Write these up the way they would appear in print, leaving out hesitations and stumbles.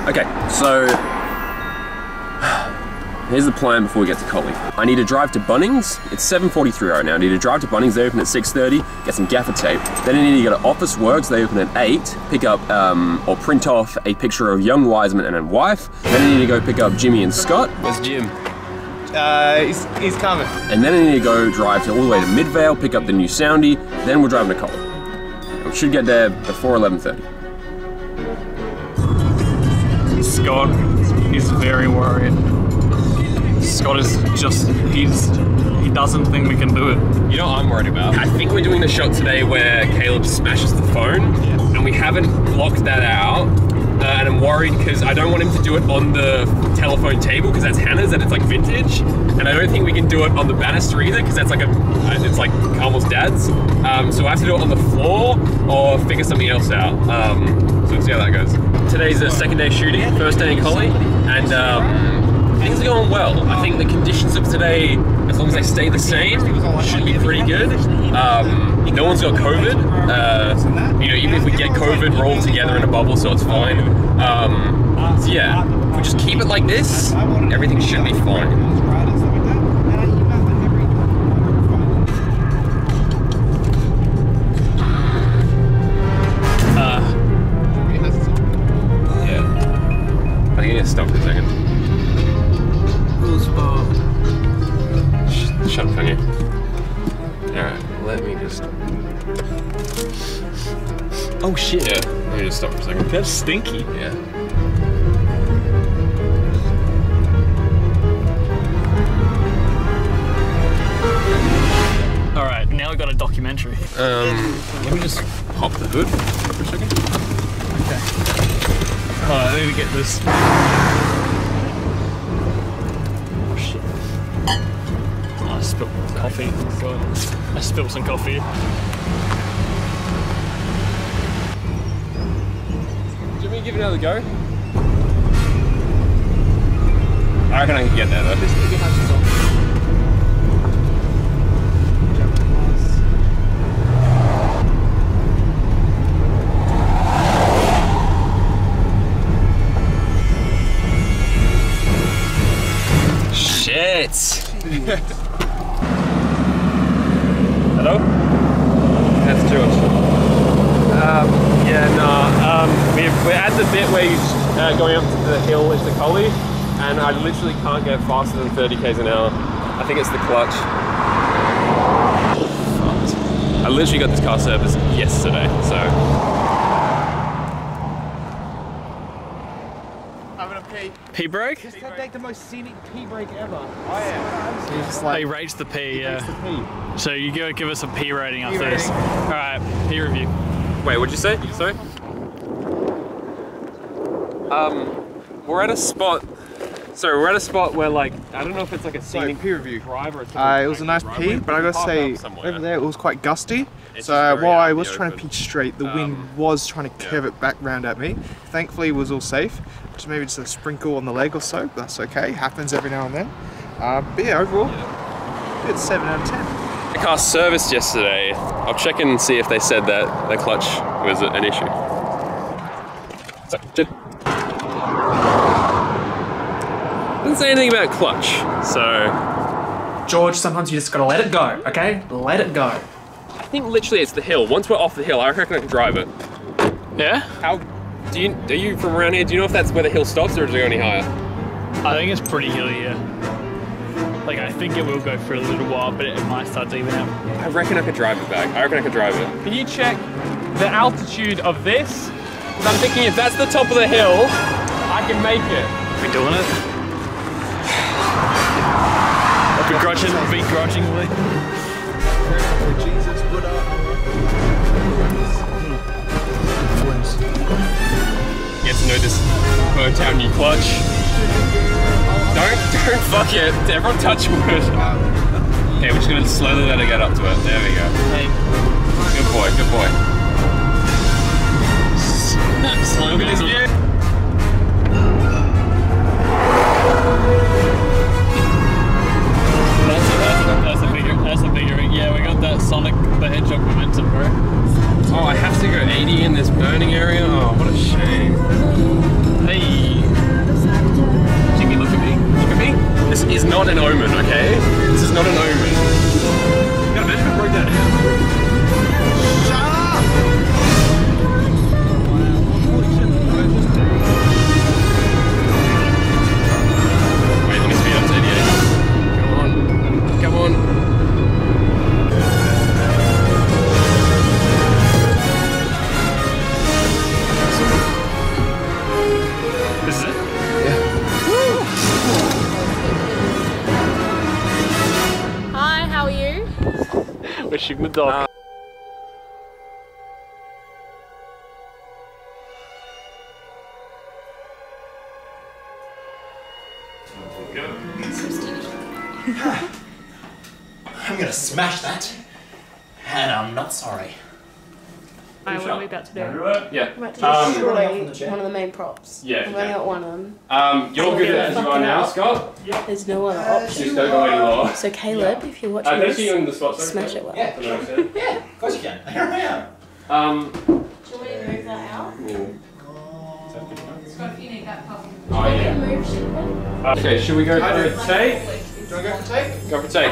Okay, so here's the plan before we get to Collie. I need to drive to Bunnings. It's 7:43 right now. I need to drive to Bunnings. They open at 6:30. Get some gaffer tape. Then I need to go to Office Works. They open at 8. Pick up or print off a picture of young Wiseman and a wife. Then I need to go pick up Jimmy and Scott. Where's Jim? He's coming. And then I need to go drive all the way to Midvale, pick up the new Soundy. Then we're driving to Collie. We should get there before 11:30. Scott is very worried. Scott is just, he doesn't think we can do it. You know what I'm worried about? I think we're doing the shot today where Caleb smashes the phone, and we haven't blocked that out. And I'm worried because I don't want him to do it on the telephone table because that's Hannah's and it's like vintage. And I don't think we can do it on the banister either because that's like it's like Carmel's dad's. So I have to do it on the floor or figure something else out. So let's see how that goes. Today's the second day shooting, first day in Collie, and things are going well. I think the conditions of today, as long as they stay the same, should be pretty good. No one's got COVID. You know, even if we get COVID, we're all together in a bubble, so it's fine. So yeah, if we just keep it like this, everything should be fine. Yeah. I think I need to stop for a second. Shut up, can you? Alright, let me just... Oh shit. Yeah, let me just stop for a second. That's stinky. Yeah. Alright, now we've got a documentary. Let me just pop the hood for a second. Okay. Alright, I need to get this. I spilled coffee. God. I spilled some coffee. Do you want me to give it another go? I reckon I can get there though. Shit! Hello? That's George. Yeah, no. We're at the bit where you're going up to the hill into Collie, and I literally can't get faster than 30 k's an hour. I think it's the clutch. Fucked. I literally got this car serviced yesterday, so. Having a pee. Pee break? Just had like the most scenic pee break ever. Oh yeah. He's just like, He rates the pee, yeah. the pee. So you go give us a pee rating after this. Alright, pee review. Wait, what'd you say? Sorry? We're at a spot. Sorry, we're at a spot where like, I don't know if it's like a scenic pee review. drive or it's It was a nice pee, but I gotta say, over there it was quite gusty. So while I was trying to pee straight, the wind was trying to curve it back round at me. Thankfully, it was all safe. Just maybe just a sprinkle on the leg or so, but that's okay. Happens every now and then. But yeah, overall, good 7 out of 10. The car serviced yesterday. I'll check in and see if they said that the clutch was an issue. So, didn't say anything about clutch, so... George, sometimes you just gotta let it go, okay? Let it go. I think literally it's the hill. Once we're off the hill, I reckon I can drive it. Yeah? How... are you from around here? Do you know if that's where the hill stops or does it go any higher? I think it's pretty hilly, yeah. Like, I think it will go for a little while, but it might start to even out. I reckon I could drive it back. I reckon I could drive it. Can you check the altitude of this? Because I'm thinking if that's the top of the hill, I can make it. Are we doing it? Begrudgingly. Get to know this burnt out new clutch. Don't fuck it. Everyone touch wood. Okay, we're just gonna slowly let it get up to it. There we go. Hey. Good boy, good boy. Slow Look at this view. That's a bigger, yeah, we got that Sonic the Hedgehog momentum, bro. Oh, I have to go 80 in this burning area? Oh, what a shame. Hey. smashing the dog. I'm gonna smash that, and I'm not sorry. Alright, what are we about to do? Yeah. We're about to destroy one of the main props. Yeah. We've only got one of them. You're good as you are now, Scott. There's no other option. Just don't go anymore. So Caleb, if you're watching Don't see you in the this, spot, sorry. smash it well. Yeah, yeah, of course you can. Here I am. Do you want me to move that out? Scott, if you need that puzzle. Oh yeah. Move shit. Okay, should we go for a take? Do you want to go for take? Go for take.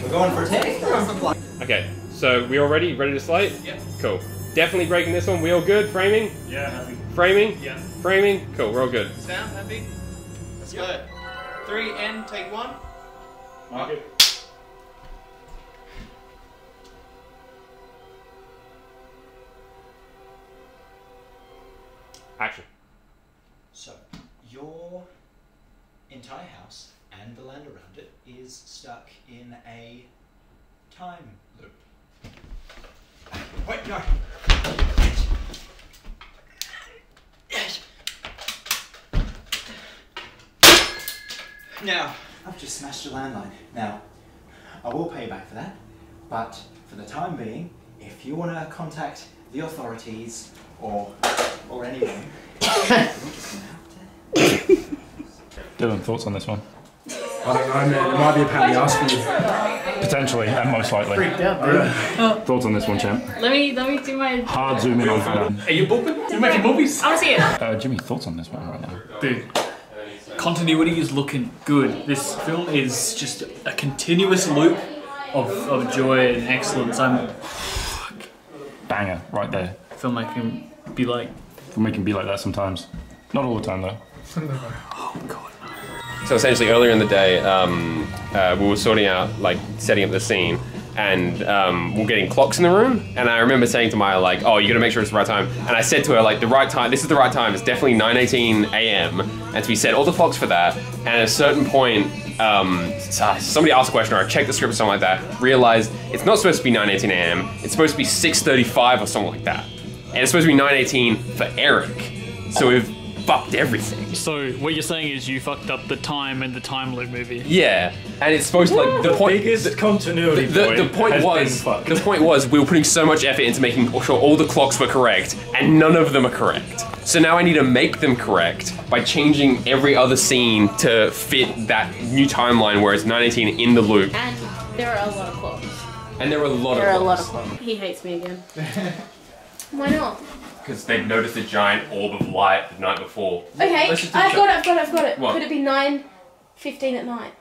We're going for a take. Okay, so we all ready? Ready to slate? Yeah. Cool. Definitely breaking this one. We all good? Framing? Yeah, happy. Framing? Yeah. Framing? Cool, we're all good. Sound happy? Let's go. 3 and take 1. Okay. Action. So, your entire house and the land around it is stuck in a time loop. Wait, no. Now, I've just smashed a landline. Now, I will pay back for that, but for the time being, if you want to contact the authorities or anyone, Dylan, thoughts on this one? I don't know, man. It might be a pain in the ass for you. Potentially, and most likely. Freaked out, dude. Thoughts on this one, champ? Let me do my. Hard zoom in on that. Are you booping? You're making movies? I want to see it. Jimmy, thoughts on this one right now? Dude, continuity is looking good. This film is just a continuous loop of joy and excellence. Banger, right there. Filmmaking be like. Filmmaking can be like that sometimes. Not all the time though. Oh god. So essentially, earlier in the day, we were sorting out, like, setting up the scene, and we're getting clocks in the room. And I remember saying to Maya, like, "Oh, you got to make sure it's the right time." And I said to her, like, "The right time. This is the right time. It's definitely 9:18 a.m." And so we set all the clocks for that. And at a certain point, somebody asked a question, or I checked the script or something like that. Realized it's not supposed to be 9:18 a.m. It's supposed to be 6:35 or something like that. And it's supposed to be 9:18 for Eric. So we've fucked everything. So what you're saying is you fucked up the time and the time loop movie. Yeah, and it's supposed to, like, the point. Biggest continuity The point was we were putting so much effort into making sure all the clocks were correct, and none of them are correct. So now I need to make them correct by changing every other scene to fit that new timeline where it's 9:18 in the loop. And there are a lot of clocks. And there are a lot of clocks. He hates me again. Why not? Because they've noticed a giant orb of light the night before. Okay, I've got it. What? Could it be 9:15 at night?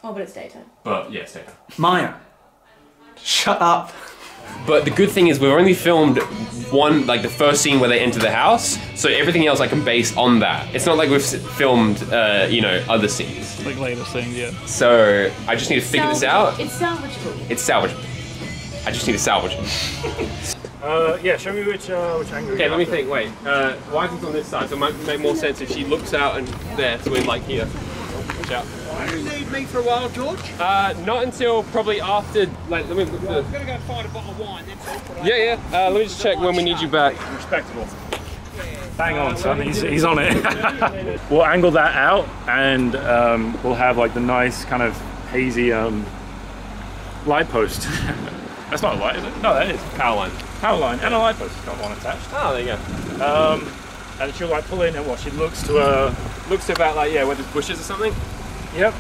Oh, but it's daytime. But yes, yeah. Maya, shut up. But the good thing is we've only filmed one, like the first scene where they enter the house, so everything else I can base on that. It's not like we've filmed, you know, other scenes. Like later scenes, yeah. So I just need to figure this out. It's salvageable. It's salvageable. I just need to salvage it. Yeah, show me which angle. Okay, let me think. Wait, Wiseman's on this side, so it might make more sense if she looks out and there, so we're like here. Watch out. Do you need me for a while, George? Not until probably after. Like, let me. I'm gonna go find a bottle of wine. That's all. Yeah. Let me just check when we need you back. Respectable. Bang on, son. He's on it. We'll angle that out, and we'll have like the nice kind of hazy light post. That's not a light, is it? No, that is. Power line. Power line and a light post. It's got one attached. Oh, there you go. And she'll like pull in and what? She looks to about like, yeah, where there's bushes or something. Yep.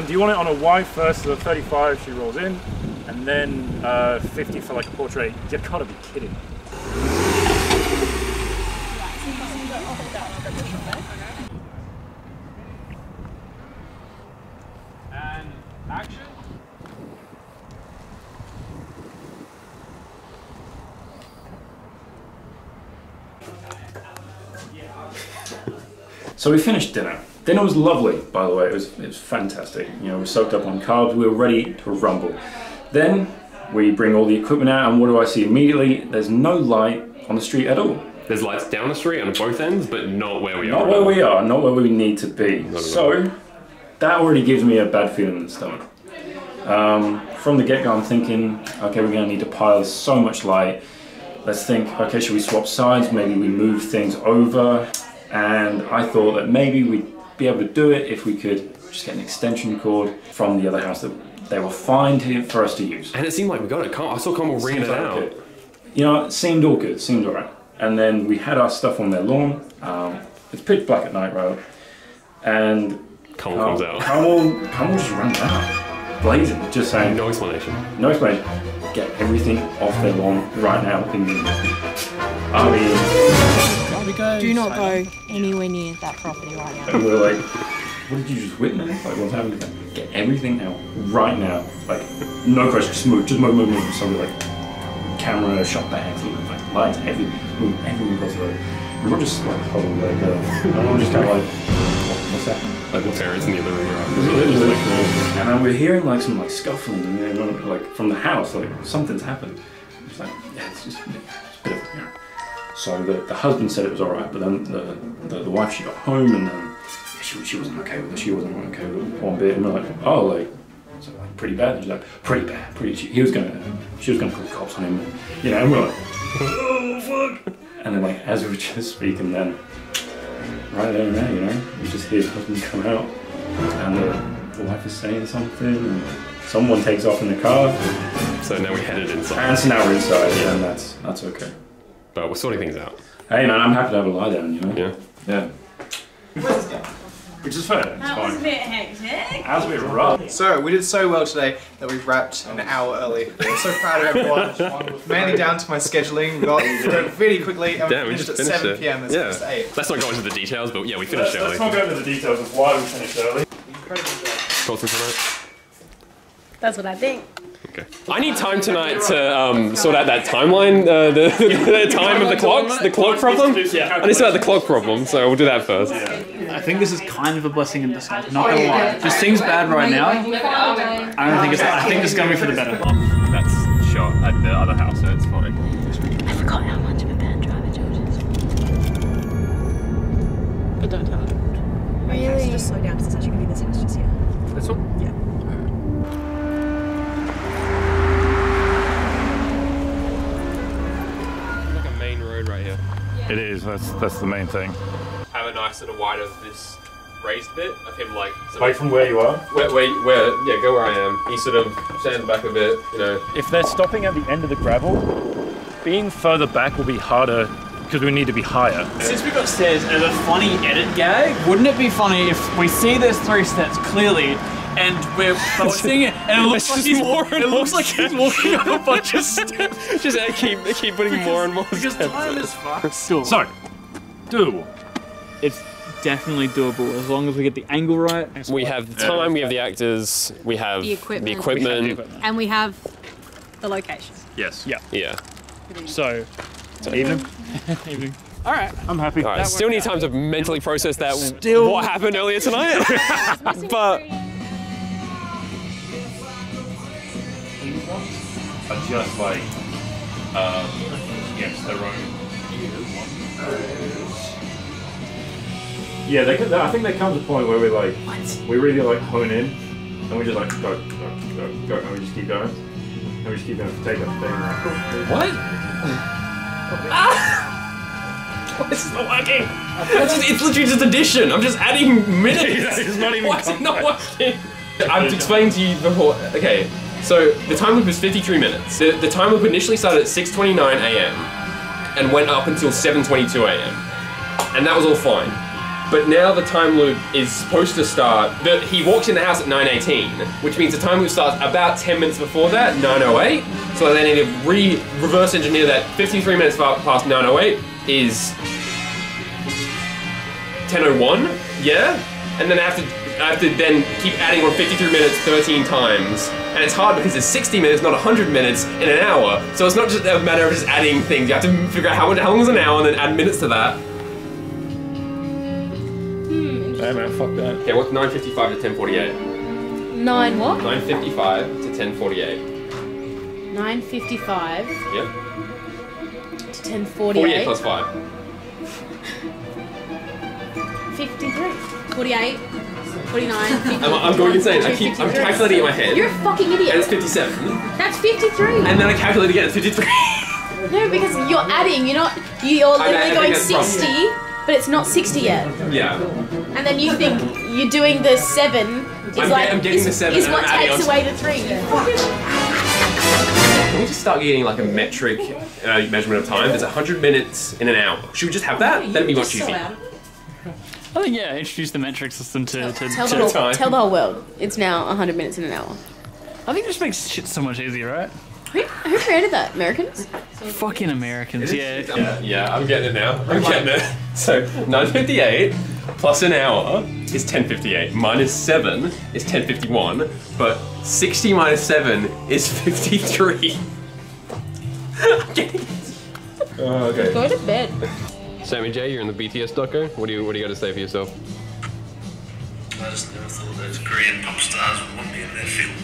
Do you want it on a wide first? So 35, she rolls in, and then 50 for like a portrait. You gotta be kidding. And action. So we finished dinner. Dinner was lovely, by the way. It was fantastic. You know, we soaked up on carbs. We were ready to rumble. Then we bring all the equipment out, and what do I see immediately? There's no light on the street at all. There's lights down the street on both ends, but not where we are. Not where we are. Not where we need to be. So that already gives me a bad feeling in the stomach. From the get-go, I'm thinking, okay, we're going to need to pile so much light. Let's think, okay, should we swap sides? Maybe we move things over. And I thought that maybe we'd be able to do it if we could just get an extension cord from the other house that they will find here for us to use. And it seemed like we got it. I saw Carmel ringing it out. Okay. You know, it seemed all good, seemed all right. And then we had our stuff on their lawn. It's pitch black at night, right? And Carmel comes out. Carmel just ran out, blazing, just saying. No explanation. No explanation. Get everything off their lawn right now. I mean, Do not go anywhere near that property right now. and we're like, what did you just witness? Like, what's happening? Get everything out right now. Like, no question, just move. Somebody like camera, shot bags, like lights, everything goes through. We were just like, oh, like, and we're just kind of like, what's that? Like the parents in the other room. And then we're hearing like some like scuffling, and then like from the house, like something's happened. It's like, yeah, it's just a bit of, you know. So the husband said it was alright, but then the wife, she got home, and she wasn't okay with it. She wasn't okay with it one bit, and we're like, oh, like, so like pretty bad. And she's like, pretty bad, she was gonna call the cops on him, and, you know. And we're like, oh fuck. And then like as we were just speaking, then right there and there, you know, you just hear the husband come out, and the wife is saying something, and someone takes off in the car. So now we headed inside. And so now we're inside, yeah, and that's okay. But we're sorting things out. Hey man, I'm happy to have a lie down, you know? Yeah. Yeah. Where's this going? Which is fair, it's That was a fine. bit hectic. That was a bit rough. So we did so well today that we wrapped an hour early. I'm so proud of everyone. Mainly down to my scheduling. We got through it really quickly and Damn, we finished at 7 PM as opposed to 8. Let's not go into the details, but yeah, we finished early. Let's not go into the details of why we finished early. Incredible job. Thoughts on tonight? That's what I think. Okay. I need time tonight to sort out that timeline, the time of the clocks, the clock problem. I need to sort out the clock problem, so we'll do that first. I think this is kind of a blessing in disguise. Not gonna lie. This seems bad right now. I think it's gonna be for the better. That's shot at the other house, so it's fine. I forgot how much of a bad driver George is. But don't tell him. Okay, so just slow down because it's actually going to be this house just here. This one? Yeah. Like a main road right here. It is, that's the main thing. Have a nice sort of wide of this raised bit of him like... Wait from where you are? Where, yeah, go where I am. He sort of stands back a bit, you know. If they're stopping at the end of the gravel, being further back will be harder because we need to be higher. Since we got stairs as a funny edit gag, wouldn't it be funny if we see there's 3 steps clearly and we're seeing it and it looks like he's walking up a bunch of steps. Just keep putting more and more Because steps time in. is fucked. So, Doable. it's definitely doable as long as we get the angle right. We have the time, we have the actors, we have The equipment. the equipment. And we have the location. Yes. Yeah. Yeah. So, Evening. evening. All right. I'm happy. Alright, still need time to mentally process that what happened earlier tonight. But Are just like against their own. Yeah, I think there comes a point where we really like hone in, and we just like go, and we just keep going, and we just keep going. Take it. what? This is not working. It's literally just addition. I'm just adding minutes. It's not even. Why is it not working? I've explained to you before. Okay, so the time loop was 53 minutes. The time loop initially started at 6:29 a.m. and went up until 7:22 a.m. and that was all fine. But now the time loop is supposed to start. He walks in the house at 9:18, which means the time loop starts about 10 minutes before that, 9:08. So they need to reverse engineer that 53 minutes past 9:08 is 10:01. Yeah, and then I have to then keep adding on 53 minutes 13 times. And it's hard because it's 60 minutes, not 100 minutes in an hour. So it's not just a matter of just adding things. You have to figure out how long is an hour and then add minutes to that. Hey man, fuck that. Okay, what's 9:55 to 10:48? 9 what? 9:55 to 10:48. 9:55 Yep. to 10:48. 48 plus 5. 53. 48. 49. 50. I'm going insane. I'm calculating in my head. You're a fucking idiot. And it's 57. That's 53. And then I calculate again, it's 53. No, because you're adding. You're literally going 60, but it's not 60 yet. Yeah. And then you think you're doing the 7. I'm getting the 7. Is what takes away the 3. Can we just start getting like a metric measurement of time? There's 100 minutes in an hour. Should we just have that? That'd be much easier. I think, yeah, introduce the metric system to tell the whole world. It's now 100 minutes in an hour. I think it just makes shit so much easier, right? Who created that? Americans? Fucking Americans, yeah. Yeah, I'm getting it now. I'm getting it. So 9:58 plus an hour is 10:58. Minus 7 is 10:51. But 60 minus 7 is 53. I'm getting it. Oh, okay. Go to bed. Sammy J, you're in the BTS doco. What do you got to say for yourself? I just never thought those Korean pop stars would want me in their film.